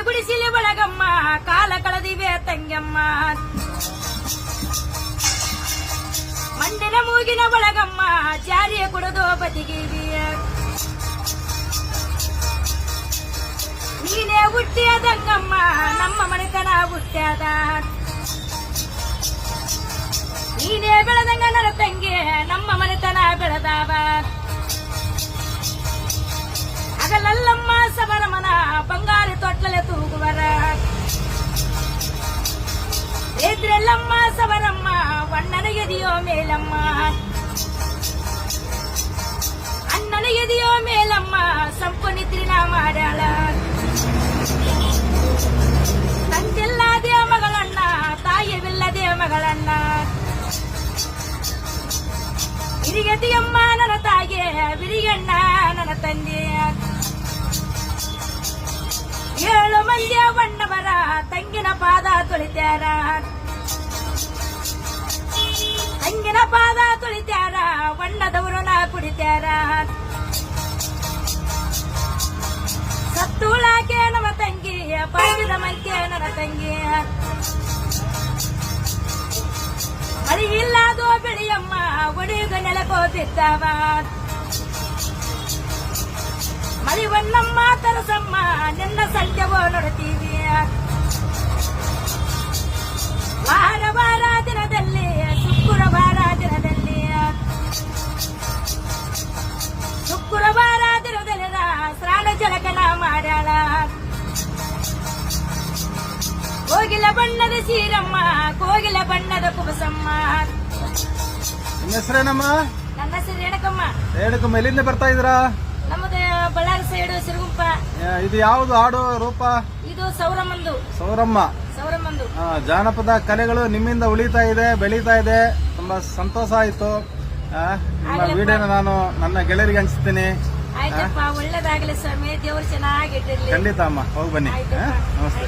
ಗುಡಿಸಿಲಿ ಒಳಗಮ್ಮ ಕಾಲ ಕಳೆದಿವೆ ತಂಗಮ್ಮ ಮಂಡಿನ ಮೂಗಿನ ಒಳಗಮ್ಮ ಜಾರಿಯ ಕುಡಿದು ಬದಿಗಿವಿಯ ನೀನೇ ಹುಟ್ಟಿಯದಂಗಮ್ಮ ನಮ್ಮ ಮನೆತನ ಹುಟ್ಟ್ಯಾದ ನೀನೇ ಬೆಳೆದಂಗ ನನ್ನ ತಂಗಿ ನಮ್ಮ ಮನೆತನ ಬೆಳೆದಾವ ಹಗಲಲ್ಲಮ್ಮ ಸಬರಮನ ಬಂಗಾರಿ ತೊಟ್ಲಲೆ ತೂಗುವರ ಎದ್ರೆಲ್ಲಮ್ಮ ಸಬರಮ್ಮ ಅಣ್ಣನಿಗೆದಿಯೋ ಮೇಲಮ್ಮ ಅಣ್ಣನಿಗೆದಿಯೋ ಮೇಲಮ್ಮ ಸಂಪು ನಿದ್ರಿನ ಮಾಡ್ಯಾಳ ತಂದೆಲ್ಲದೇ ಮಗಳಣ್ಣ ತಾಯಿವಿಲ್ಲದೇ ಮಗಳಣ್ಣ ಹಿರಿಗತಿಯಮ್ಮ ನನ್ನ ತಾಯಿಗೆ ಬಿರಿಗಣ್ಣ ನನ್ನ ತಂದೆ 7 ಮಂದಿಯ ಬಣ್ಣವರ ತಂಗಿನ ಪಾದ ತೊಳಿತ್ಯಾರ ತಂಗಿನ ಪಾದ ತೊಳಿತ್ಯಾರ ಬಣ್ಣದವರು ನಾ ಕುಡಿತ್ಯಾರ ಸತ್ತುಳಾಕೆ ನಮ್ಮ ತಂಗಿ ಪಾಕಿದ ಮಂಕೆ ನನ್ನ ತಂಗಿ ಮಳಿ ಇಲ್ಲದೋ ಬೆಳೆಯಮ್ಮ ಒಡೆಯುಗ ನೆಲಕೋ ಬಿದ್ದಾವ ಮಳಿ ಒನ್ನಮ್ಮ ತರಸಮ್ಮ ನಿನ್ನ ಸಂಜೆವೋ ನೋಡ್ತೀವಿ ವಾರ ದಿನದಲ್ಲಿ ಶುಕ್ರವಾರ ದಿನದಲ್ಲಿ ಸ್ನಾನ ಜಲಕನ ಮಾಡ್ಯಾಳ ಕೋಗಿಲ ಬಣ್ಣದ ಸೀರಮ್ಮ ಕೋಗಿಲ ಬಣ್ಣದ ಕುಬಸಮ್ಮ ನಿಮ್ಮ ಹೆಸರೇನಮ್ಮ? ನನ್ನ ಹೆಸರು ರೇಣಕಮ್ಮ. ರೇಣಕಮ್ಮ, ಎಲ್ಲಿಂದ ಬರ್ತಾ ಇದ್ರಾ? ನಮ್ಮದು ಬಳ್ಳಾರಿ ಸೈಡ್ ಸಿರುಗುಂಪ. ಇದು ಯಾವುದು ಹಾಡು ರೂಪ? ಇದು ಸೌರಮ್ಮಂದು. ಸೌರಮ್ಮಂದು ಜಾನಪದ ಕಲೆಗಳು ನಿಮ್ಮಿಂದ ಉಳಿತಾ ಇದೆ, ಬೆಳೀತಾ ಇದೆ. ತುಂಬಾ ಸಂತೋಷ ಆಯ್ತು. ನಿಮ್ಮ ವಿಡಿಯೋನ ನಾನು ನನ್ನ ಗೆಳೆಯರಿಗೆ ಹಂಚ್ತೀನಿ. ಆಯ್ತಪ್ಪ, ಒಳ್ಳೇದಾಗಲಿ ಸ್ವಾಮಿ, ದೇವರು ಚೆನ್ನಾಗಿಟ್ಟಿರ್ಲಿ. ಖಂಡಿತ ಅಮ್ಮ, ಹೋಗಿ ಬನ್ನಿ. ನಮಸ್ತೆ.